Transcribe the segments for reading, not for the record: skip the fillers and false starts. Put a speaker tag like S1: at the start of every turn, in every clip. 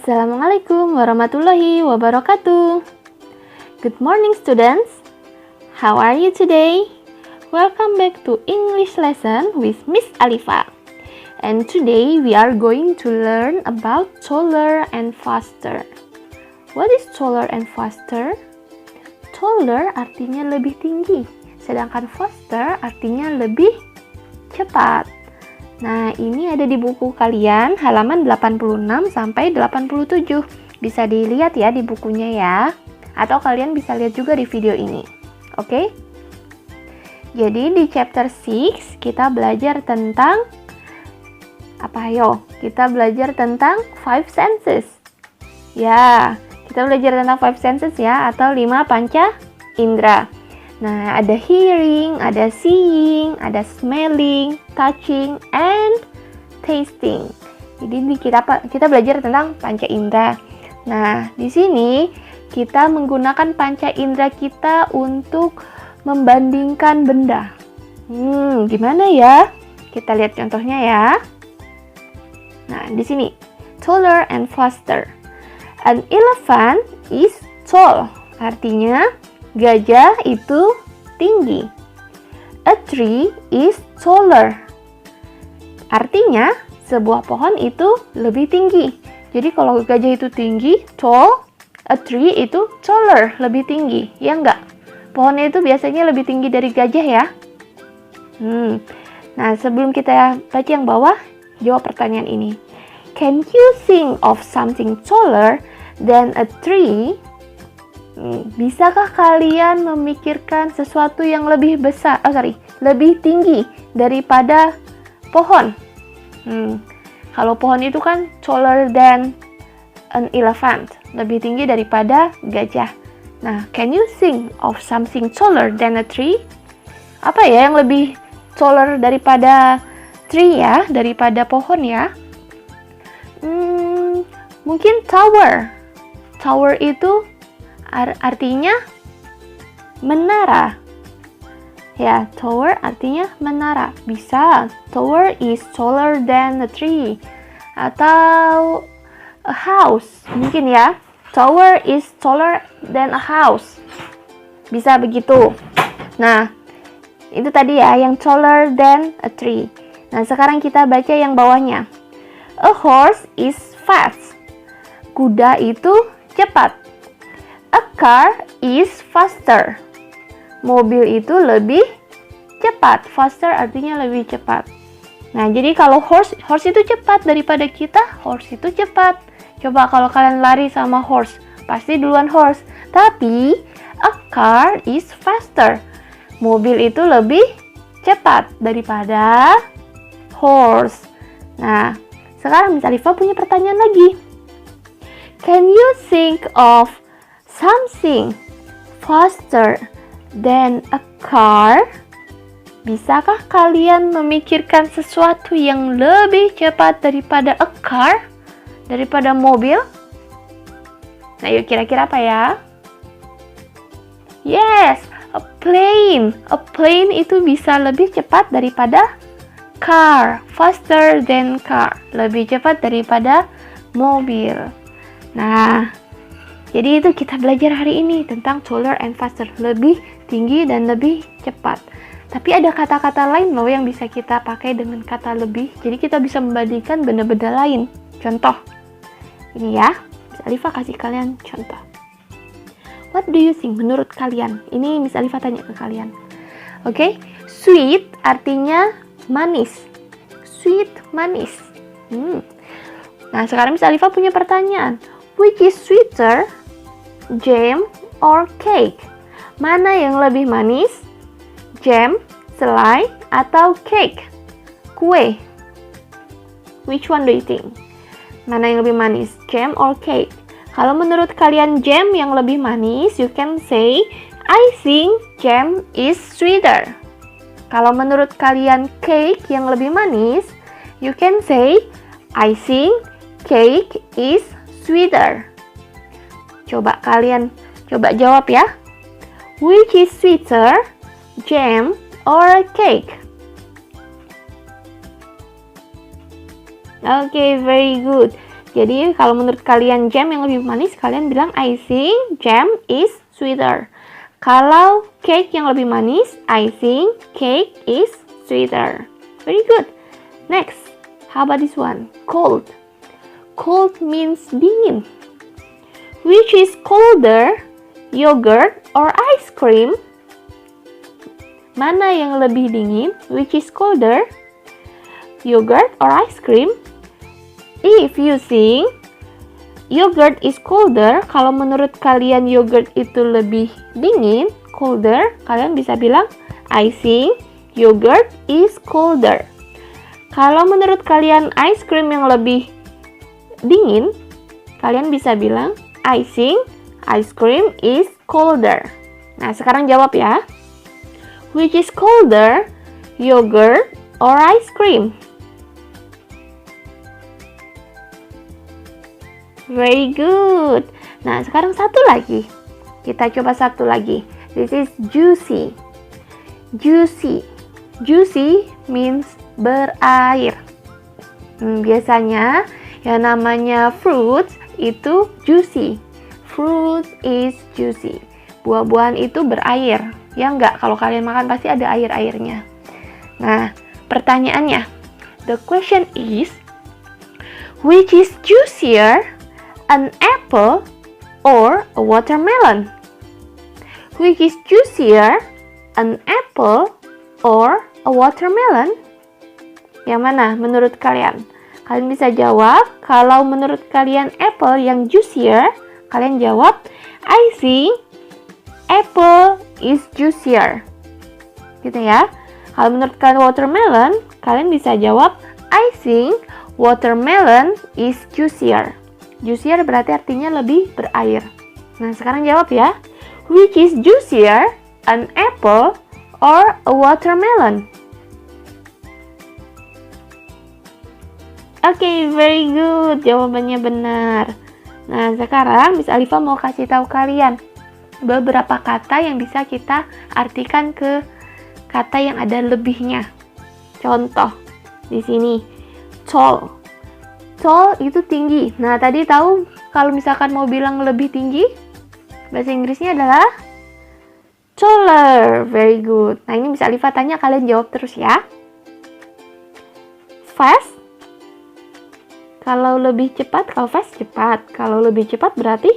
S1: Assalamualaikum warahmatullahi wabarakatuh. Good morning students. How are you today? Welcome back to English lesson with Miss Alifa. And today we are going to learn about taller and faster. What is taller and faster? Taller artinya lebih tinggi, sedangkan faster artinya lebih cepat. Nah, ini ada di buku kalian halaman 86 sampai 87. Bisa dilihat ya di bukunya ya. Atau kalian bisa lihat juga di video ini. Oke? Jadi di chapter 6 kita belajar tentang apa ayo? Kita belajar tentang 5 senses. Ya, kita belajar tentang 5 senses ya atau 5 panca indera. Nah, ada hearing, ada seeing, ada smelling, touching, and tasting. Jadi kita belajar tentang panca indera. Nah, di sini kita menggunakan panca indera kita untuk membandingkan benda. Gimana ya? Kita lihat contohnya ya. Nah, di sini taller and faster. An elephant is tall. Artinya gajah itu tinggi. A tree is taller. Artinya, sebuah pohon itu lebih tinggi. Jadi kalau gajah itu tinggi, tall, a tree itu taller, lebih tinggi. Ya enggak? Pohonnya itu biasanya lebih tinggi dari gajah ya. Nah, sebelum kita baca yang bawah, jawab pertanyaan ini. Can you think of something taller than a tree? Bisakah kalian memikirkan sesuatu yang lebih lebih tinggi daripada pohon? Kalau pohon itu kan taller than an elephant, lebih tinggi daripada gajah. Nah, can you think of something taller than a tree? Apa ya yang lebih taller daripada tree ya, daripada pohon ya? Mungkin tower. Tower itu artinya menara. Ya, tower artinya menara. Bisa, tower is taller than a tree. Atau a house. Mungkin ya, tower is taller than a house. Bisa begitu. Nah, itu tadi ya, yang taller than a tree. Nah, sekarang kita baca yang bawahnya. A horse is fast. Kuda itu cepat. A car is faster. Mobil itu lebih cepat. Faster artinya lebih cepat. Nah, jadi kalau horse itu cepat daripada kita, horse itu cepat. Coba kalau kalian lari sama horse, pasti duluan horse. Tapi, a car is faster. Mobil itu lebih cepat daripada horse. Nah, sekarang Miss Alifa punya pertanyaan lagi. Can you think of something faster than a car? Bisakah kalian memikirkan sesuatu yang lebih cepat daripada a car? Daripada mobil? Nah, yuk kira-kira apa ya? Yes, a plane. A plane itu bisa lebih cepat daripada car. Faster than car. Lebih cepat daripada mobil. Nah, jadi itu kita belajar hari ini tentang taller and faster, lebih tinggi dan lebih cepat. Tapi ada kata-kata lain loh yang bisa kita pakai dengan kata lebih. Jadi kita bisa membandingkan benda-benda lain. Contoh, ini ya, Miss Alifa kasih kalian contoh. What do you think menurut kalian? Ini Miss Alifa tanya ke kalian. Oke, sweet artinya manis. Sweet, manis. Nah, sekarang Miss Alifa punya pertanyaan. Which is sweeter, jam or cake? Mana yang lebih manis? Jam, selai, atau cake? Kue. Which one do you think? Mana yang lebih manis? Jam or cake? Kalau menurut kalian jam yang lebih manis, you can say, I think jam is sweeter. Kalau menurut kalian cake yang lebih manis, you can say, I think cake is sweeter. Coba jawab ya. Which is sweeter, jam or cake? Okay, very good. Jadi kalau menurut kalian jam yang lebih manis, kalian bilang I think jam is sweeter. Kalau cake yang lebih manis, I think cake is sweeter. Very good. Next, how about this one? Cold. Cold means dingin. Which is colder, yogurt or ice cream? Mana yang lebih dingin? Which is colder, yogurt or ice cream? If you think yogurt is colder, kalau menurut kalian yogurt itu lebih dingin, colder, kalian bisa bilang I think yogurt is colder. Kalau menurut kalian ice cream yang lebih dingin, kalian bisa bilang I think ice cream is colder. Nah, sekarang jawab ya. Which is colder, yogurt or ice cream? Very good. Nah, sekarang satu lagi. Kita coba satu lagi. This is juicy. Juicy. Juicy means berair. Biasanya yang namanya fruit itu juicy. Fruit is juicy. Buah-buahan itu berair. Ya enggak, kalau kalian makan pasti ada air-airnya. Nah, pertanyaannya. The question is, which is juicier? An apple or a watermelon? Which is juicier, an apple or a watermelon? Yang mana menurut kalian? Kalian bisa jawab, kalau menurut kalian apple yang juicier, kalian jawab, I think apple is juicier. Gitu ya. Kalau menurut kalian watermelon, kalian bisa jawab, I think watermelon is juicier. Juicier berarti artinya lebih berair. Nah, sekarang jawab ya. Which is juicier, an apple or a watermelon? Oke, very good. Jawabannya benar. Nah, sekarang Miss Alifa mau kasih tahu kalian beberapa kata yang bisa kita artikan ke kata yang ada lebihnya. Contoh, di sini, tall. Tall itu tinggi. Nah, tadi tahu kalau misalkan mau bilang lebih tinggi, bahasa Inggrisnya adalah taller. Very good. Nah, ini bisa Alifa tanya, kalian jawab terus ya. Fast. Kalau lebih cepat, kalau fast cepat. Kalau lebih cepat berarti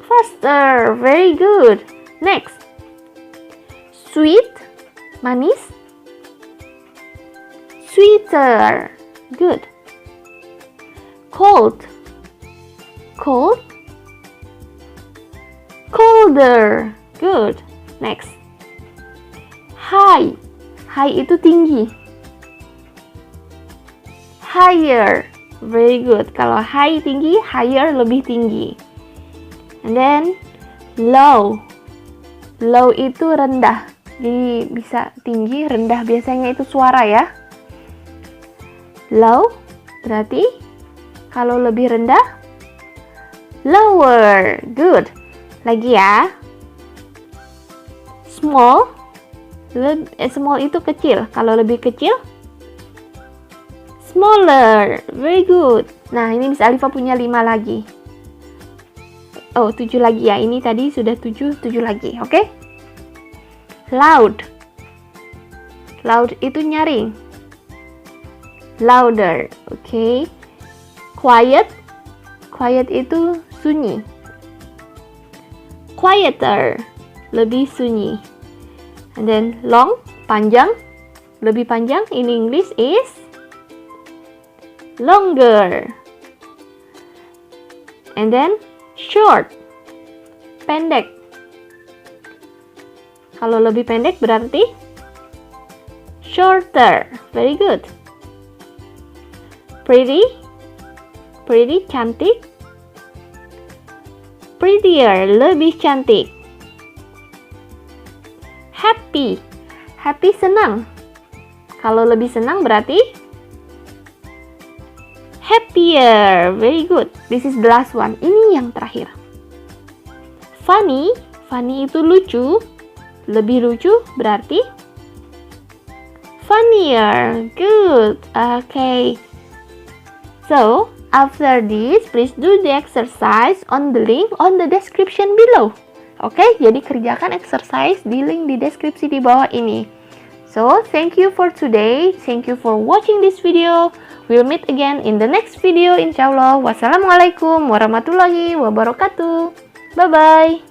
S1: faster. Very good. Next. Sweet. Manis. Sweeter. Good. Cold. Cold. Colder. Good. Next. High. High itu tinggi. Higher. Very good. Kalau high tinggi, higher lebih tinggi. And then low. Low itu rendah. Jadi bisa tinggi, rendah, biasanya itu suara ya. Low berarti kalau lebih rendah, lower. Good. Lagi ya. Small. Small itu kecil. Kalau lebih kecil, smaller. Very good. Nah, ini Miss Alifa punya 5 lagi. Oh, 7 lagi ya. Ini tadi sudah 7 lagi. Oke? Loud. Loud itu nyaring. Louder. Oke? Quiet. Quiet itu sunyi. Quieter. Lebih sunyi. And then long, panjang. Lebih panjang in English is longer. And then short. Pendek. Kalau lebih pendek berarti shorter. Very good. Pretty. Pretty, cantik. Prettier, lebih cantik. Happy. Happy, senang. Kalau lebih senang berarti happier. Very good. This is the last one. Ini yang terakhir. Funny. Funny itu lucu. Lebih lucu berarti funnier. Good. Okay. So, After this, please do the exercise on the link on the description below. Oke, jadi kerjakan exercise di link di deskripsi di bawah ini. So, thank you for today. Thank you for watching this video. We'll meet again in the next video, insya Allah. Wassalamualaikum warahmatullahi wabarakatuh. Bye-bye.